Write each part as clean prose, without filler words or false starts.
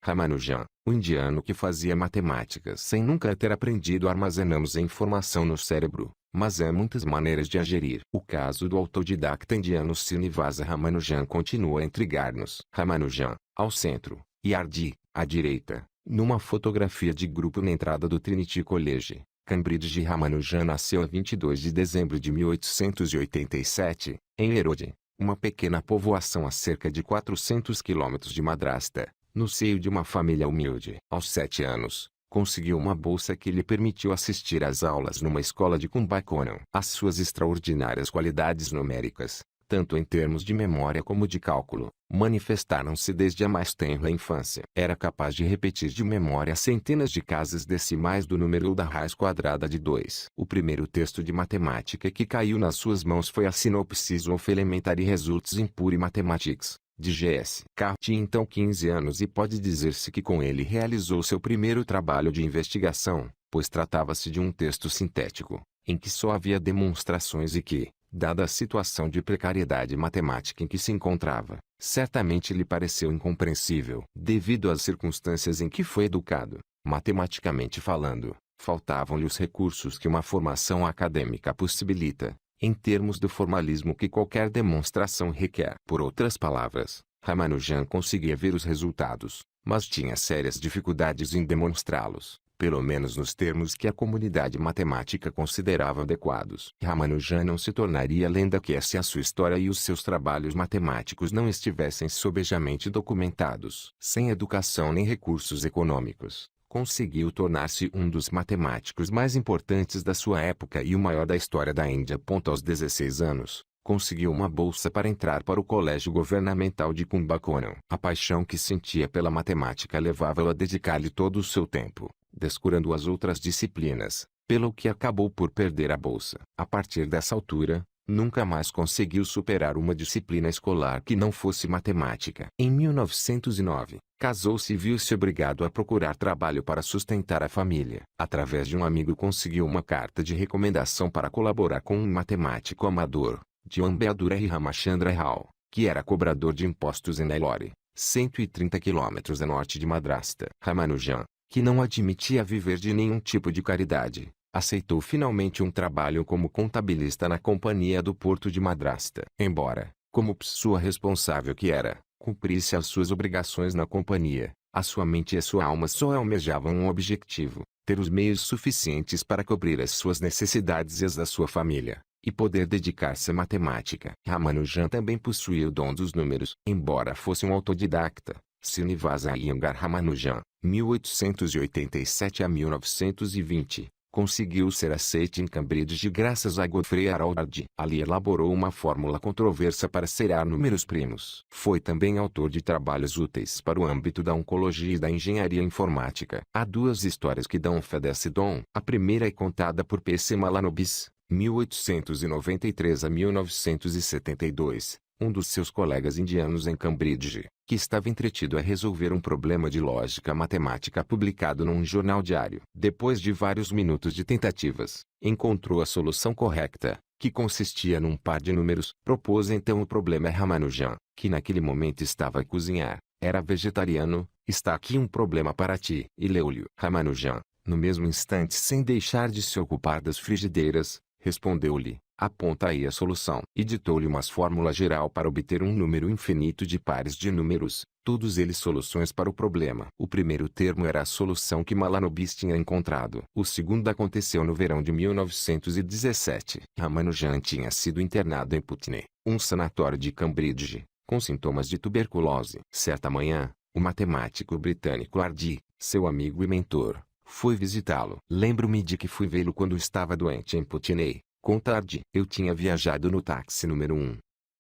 Ramanujan, o indiano que fazia matemáticas sem nunca ter aprendido. Armazenamos a informação no cérebro, mas há muitas maneiras de agerir. O caso do autodidacta indiano Srinivasa Ramanujan continua a intrigar-nos. Ramanujan, ao centro, e Ardi, à direita, numa fotografia de grupo na entrada do Trinity College, Cambridge. Ramanujan nasceu a 22 de dezembro de 1887, em Erode, uma pequena povoação a cerca de 400 quilômetros de Madrasta, no seio de uma família humilde. Aos 7 anos, conseguiu uma bolsa que lhe permitiu assistir às aulas numa escola de Kumbakonam. As suas extraordinárias qualidades numéricas, tanto em termos de memória como de cálculo, manifestaram-se desde a mais tenra infância. Era capaz de repetir de memória centenas de casas decimais do número da raiz quadrada de 2. O primeiro texto de matemática que caiu nas suas mãos foi a Synopsis of Elementary Results in Pure Mathematics, de G.S. Carr. Tinha então 15 anos e pode dizer-se que com ele realizou seu primeiro trabalho de investigação, pois tratava-se de um texto sintético, em que só havia demonstrações e que, dada a situação de precariedade matemática em que se encontrava, certamente lhe pareceu incompreensível. Devido às circunstâncias em que foi educado, matematicamente falando, faltavam-lhe os recursos que uma formação acadêmica possibilita, em termos do formalismo que qualquer demonstração requer. Por outras palavras, Ramanujan conseguia ver os resultados, mas tinha sérias dificuldades em demonstrá-los, pelo menos nos termos que a comunidade matemática considerava adequados. Ramanujan não se tornaria lenda que se a sua história e os seus trabalhos matemáticos não estivessem sobejamente documentados. Sem educação nem recursos econômicos, conseguiu tornar-se um dos matemáticos mais importantes da sua época e o maior da história da Índia. Aos 16 anos, conseguiu uma bolsa para entrar para o colégio governamental de Kumbakonam. A paixão que sentia pela matemática levava-o a dedicar-lhe todo o seu tempo, descurando as outras disciplinas, pelo que acabou por perder a bolsa. A partir dessa altura, nunca mais conseguiu superar uma disciplina escolar que não fosse matemática. Em 1909, casou-se e viu-se obrigado a procurar trabalho para sustentar a família. Através de um amigo conseguiu uma carta de recomendação para colaborar com um matemático amador, John Beadure Ramachandra Rao, que era cobrador de impostos em Nellore, 130 quilômetros a norte de Madrasta. Ramanujan, que não admitia viver de nenhum tipo de caridade, aceitou finalmente um trabalho como contabilista na Companhia do Porto de Madrasta. Embora, como pessoa responsável que era, cumprisse as suas obrigações na companhia, a sua mente e a sua alma só almejavam um objetivo: ter os meios suficientes para cobrir as suas necessidades e as da sua família, e poder dedicar-se à matemática. Ramanujan também possuía o dom dos números. Embora fosse um autodidacta, Srinivasa Iyengar Ramanujan, 1887 a 1920, conseguiu ser aceito em Cambridge graças a Godfrey Arnold. Ali elaborou uma fórmula controversa para serar números primos. Foi também autor de trabalhos úteis para o âmbito da oncologia e da engenharia informática. Há duas histórias que dão fé desse dom. A primeira é contada por P.C. Malanobis, 1893 a 1972, um dos seus colegas indianos em Cambridge, que estava entretido a resolver um problema de lógica matemática publicado num jornal diário. Depois de vários minutos de tentativas, encontrou a solução correta, que consistia num par de números. Propôs então o problema a Ramanujan, que naquele momento estava a cozinhar, era vegetariano. Está aqui um problema para ti. E leu-lhe. Ramanujan, no mesmo instante, sem deixar de se ocupar das frigideiras, respondeu-lhe: aponta aí a solução. E ditou-lhe uma fórmula geral para obter um número infinito de pares de números, todos eles soluções para o problema. O primeiro termo era a solução que Malanobis tinha encontrado. O segundo aconteceu no verão de 1917. Ramanujan tinha sido internado em Putney, um sanatório de Cambridge, com sintomas de tuberculose. Certa manhã, o matemático britânico Ardi, seu amigo e mentor, foi visitá-lo. Lembro-me de que fui vê-lo quando estava doente em Putney, conta Ardi. Eu tinha viajado no táxi número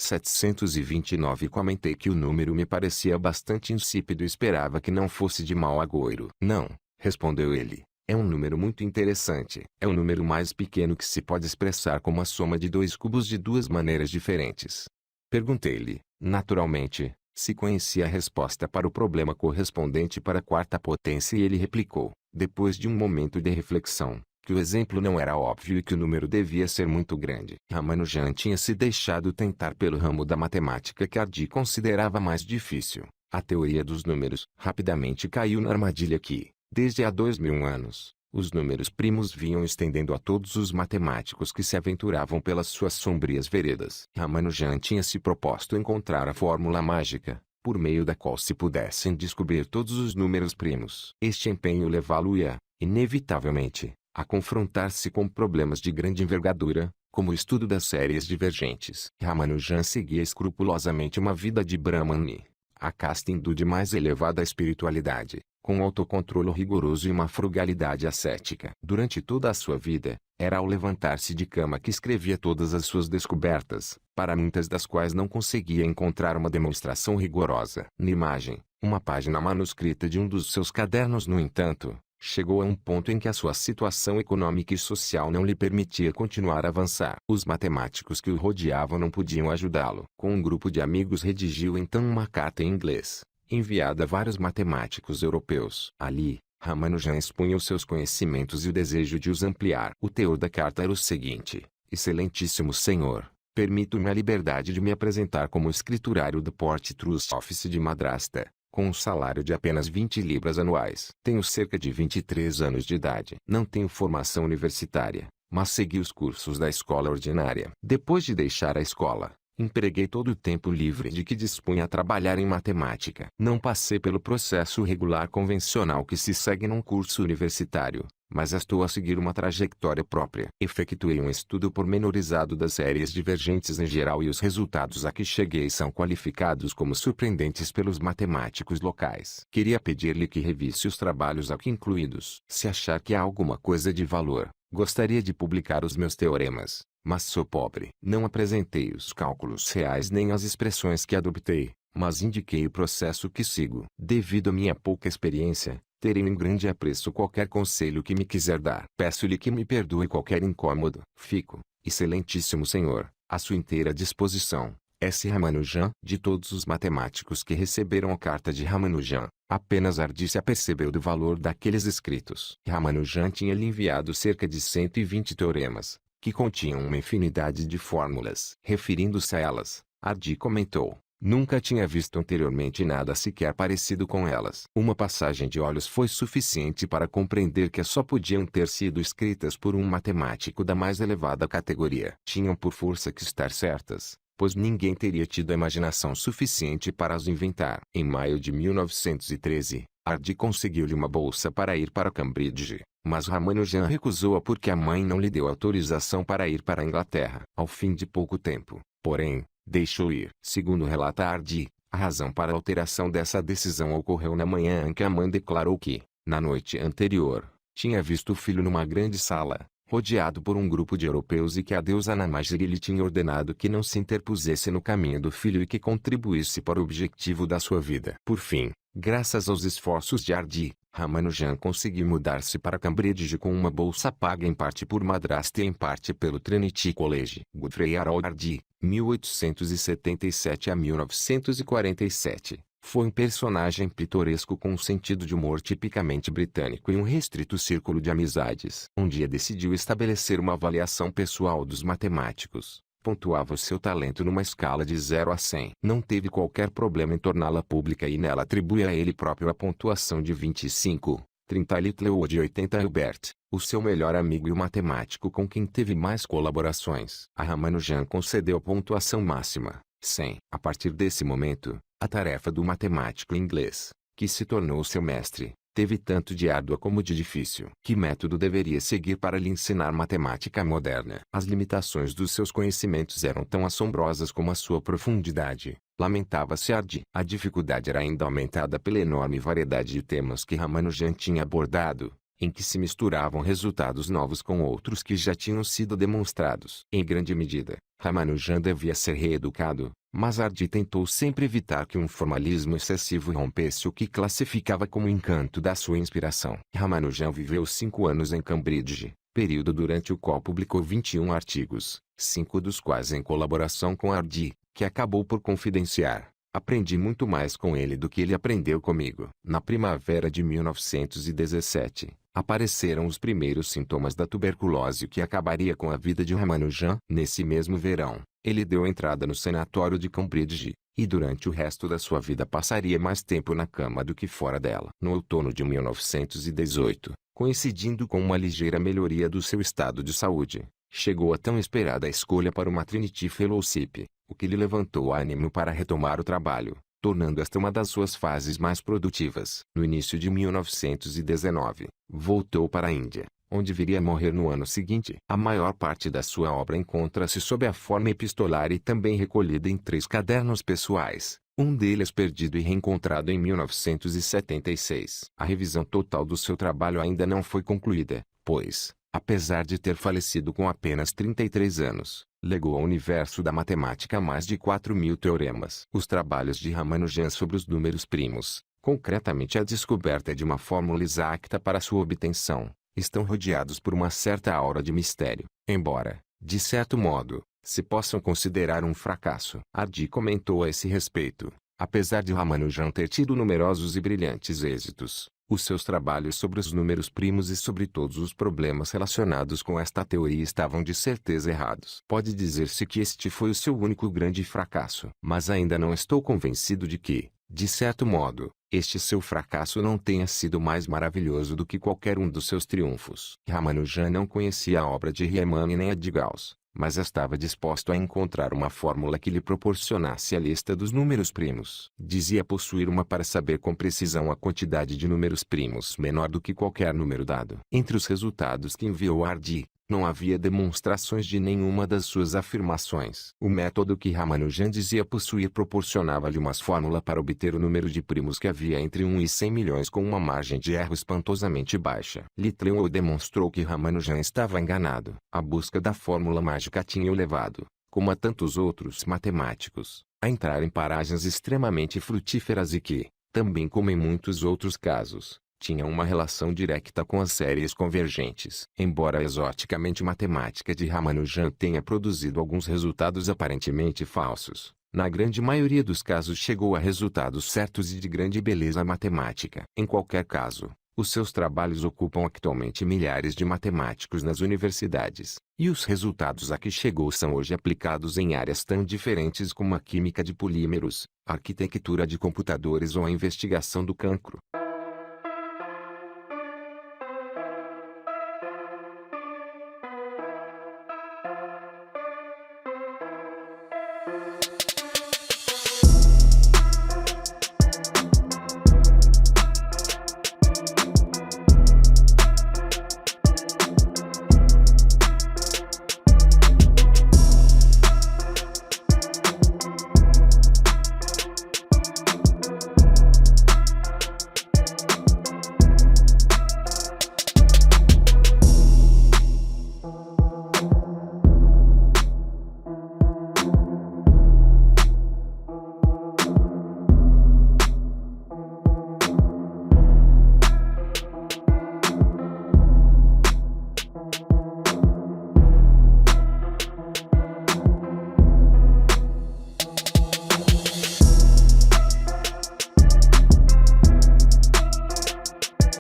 729 e comentei que o número me parecia bastante insípido e esperava que não fosse de mau agouro. Não, respondeu ele, é um número muito interessante. É o número mais pequeno que se pode expressar como a soma de dois cubos de duas maneiras diferentes. Perguntei-lhe, naturalmente, se conhecia a resposta para o problema correspondente para a quarta potência, e ele replicou, depois de um momento de reflexão, que o exemplo não era óbvio e que o número devia ser muito grande. Ramanujan tinha se deixado tentar pelo ramo da matemática que Ardi considerava mais difícil. A teoria dos números rapidamente caiu na armadilha que, desde há 2000 anos, os números primos vinham estendendo a todos os matemáticos que se aventuravam pelas suas sombrias veredas. Ramanujan tinha se proposto encontrar a fórmula mágica, por meio da qual se pudessem descobrir todos os números primos. Este empenho levá-lo-ia, inevitavelmente, a confrontar-se com problemas de grande envergadura, como o estudo das séries divergentes. Ramanujan seguia escrupulosamente uma vida de Brahmani, a casta hindu de mais elevada espiritualidade, com autocontrole rigoroso e uma frugalidade ascética. Durante toda a sua vida, era ao levantar-se de cama que escrevia todas as suas descobertas, para muitas das quais não conseguia encontrar uma demonstração rigorosa. Na imagem, uma página manuscrita de um dos seus cadernos, no entanto, chegou a um ponto em que a sua situação econômica e social não lhe permitia continuar a avançar. Os matemáticos que o rodeavam não podiam ajudá-lo. Com um grupo de amigos redigiu então uma carta em inglês, enviada a vários matemáticos europeus. Ali, Ramanujan expunha os seus conhecimentos e o desejo de os ampliar. O teor da carta era o seguinte: Excelentíssimo Senhor, permito-me a liberdade de me apresentar como escriturário do Port Trust Office de Madrasta, com um salário de apenas 20 libras anuais. Tenho cerca de 23 anos de idade. Não tenho formação universitária, mas segui os cursos da escola ordinária. Depois de deixar a escola, empreguei todo o tempo livre de que dispunha a trabalhar em matemática. Não passei pelo processo regular convencional que se segue num curso universitário, mas estou a seguir uma trajetória própria. Efetuei um estudo pormenorizado das séries divergentes em geral e os resultados a que cheguei são qualificados como surpreendentes pelos matemáticos locais. Queria pedir-lhe que revisse os trabalhos aqui incluídos. Se achar que há alguma coisa de valor, gostaria de publicar os meus teoremas, mas sou pobre. Não apresentei os cálculos reais nem as expressões que adoptei, mas indiquei o processo que sigo. Devido à minha pouca experiência, terei em grande apreço qualquer conselho que me quiser dar. Peço-lhe que me perdoe qualquer incômodo. Fico, excelentíssimo senhor, à sua inteira disposição. S. Ramanujan. De todos os matemáticos que receberam a carta de Ramanujan, apenas Hardy se apercebeu do valor daqueles escritos. Ramanujan tinha-lhe enviado cerca de 120 teoremas, que continham uma infinidade de fórmulas. Referindo-se a elas, Hardy comentou: nunca tinha visto anteriormente nada sequer parecido com elas. Uma passagem de olhos foi suficiente para compreender que só podiam ter sido escritas por um matemático da mais elevada categoria. Tinham por força que estar certas, pois ninguém teria tido a imaginação suficiente para as inventar. Em maio de 1913, Hardy conseguiu-lhe uma bolsa para ir para Cambridge, mas Ramanujan recusou-a porque a mãe não lhe deu autorização para ir para a Inglaterra. Ao fim de pouco tempo, porém, deixou ir. Segundo relata Hardy, a razão para a alteração dessa decisão ocorreu na manhã em que a mãe declarou que, na noite anterior, tinha visto o filho numa grande sala, rodeado por um grupo de europeus e que a deusa Namagiri lhe tinha ordenado que não se interpusesse no caminho do filho e que contribuísse para o objetivo da sua vida. Por fim, graças aos esforços de Hardy, Ramanujan conseguiu mudar-se para Cambridge com uma bolsa paga em parte por Madrasta e em parte pelo Trinity College. Godfrey Harold Hardy, 1877 a 1947, foi um personagem pitoresco com um sentido de humor tipicamente britânico e um restrito círculo de amizades. Um dia decidiu estabelecer uma avaliação pessoal dos matemáticos. Pontuava o seu talento numa escala de 0 a 100. Não teve qualquer problema em torná-la pública e nela atribui a ele próprio a pontuação de 25, 30 Littlewood de 80 Hilbert, o seu melhor amigo e o matemático com quem teve mais colaborações. A Ramanujan concedeu a pontuação máxima, 100. A partir desse momento, a tarefa do matemático inglês, que se tornou seu mestre, teve tanto de árdua como de difícil. Que método deveria seguir para lhe ensinar matemática moderna? As limitações dos seus conhecimentos eram tão assombrosas como a sua profundidade. Lamentava-se Hardy. A dificuldade era ainda aumentada pela enorme variedade de temas que Ramanujan tinha abordado, em que se misturavam resultados novos com outros que já tinham sido demonstrados. Em grande medida, Ramanujan devia ser reeducado, mas Hardy tentou sempre evitar que um formalismo excessivo rompesse o que classificava como o encanto da sua inspiração. Ramanujan viveu 5 anos em Cambridge, período durante o qual publicou 21 artigos, 5 dos quais em colaboração com Hardy, que acabou por confidenciar: aprendi muito mais com ele do que ele aprendeu comigo. Na primavera de 1917, apareceram os primeiros sintomas da tuberculose que acabaria com a vida de Ramanujan. Nesse mesmo verão, Ele deu entrada no sanatório de Cambridge, e durante o resto da sua vida passaria mais tempo na cama do que fora dela. No outono de 1918, coincidindo com uma ligeira melhoria do seu estado de saúde, chegou a tão esperada escolha para uma Trinity Fellowship, o que lhe levantou ânimo para retomar o trabalho, tornando esta uma das suas fases mais produtivas. No início de 1919, voltou para a Índia, onde viria a morrer no ano seguinte. A maior parte da sua obra encontra-se sob a forma epistolar e também recolhida em 3 cadernos pessoais, um deles perdido e reencontrado em 1976. A revisão total do seu trabalho ainda não foi concluída, pois, apesar de ter falecido com apenas 33 anos, legou ao universo da matemática mais de 4.000 teoremas. Os trabalhos de Ramanujan sobre os números primos, concretamente a descoberta de uma fórmula exata para sua obtenção, estão rodeados por uma certa aura de mistério, embora, de certo modo, se possam considerar um fracasso. Hardy comentou a esse respeito: apesar de Ramanujan ter tido numerosos e brilhantes êxitos, os seus trabalhos sobre os números primos e sobre todos os problemas relacionados com esta teoria estavam de certeza errados. Pode dizer-se que este foi o seu único grande fracasso. Mas ainda não estou convencido de que, de certo modo, este seu fracasso não tenha sido mais maravilhoso do que qualquer um dos seus triunfos. Ramanujan não conhecia a obra de Riemann nem a de Gauss, mas estava disposto a encontrar uma fórmula que lhe proporcionasse a lista dos números primos. Dizia possuir uma para saber com precisão a quantidade de números primos menor do que qualquer número dado. Entre os resultados que enviou Hardy, não havia demonstrações de nenhuma das suas afirmações. O método que Ramanujan dizia possuir proporcionava-lhe uma fórmula para obter o número de primos que havia entre 1 e 100 milhões com uma margem de erro espantosamente baixa. Littlewood demonstrou que Ramanujan estava enganado. A busca da fórmula mágica tinha o levado, como a tantos outros matemáticos, a entrar em paragens extremamente frutíferas e que, também como em muitos outros casos, tinha uma relação direta com as séries convergentes. Embora a exoticamente matemática de Ramanujan tenha produzido alguns resultados aparentemente falsos, na grande maioria dos casos chegou a resultados certos e de grande beleza matemática. Em qualquer caso, os seus trabalhos ocupam atualmente milhares de matemáticos nas universidades, e os resultados a que chegou são hoje aplicados em áreas tão diferentes como a química de polímeros, a arquitetura de computadores ou a investigação do cancro.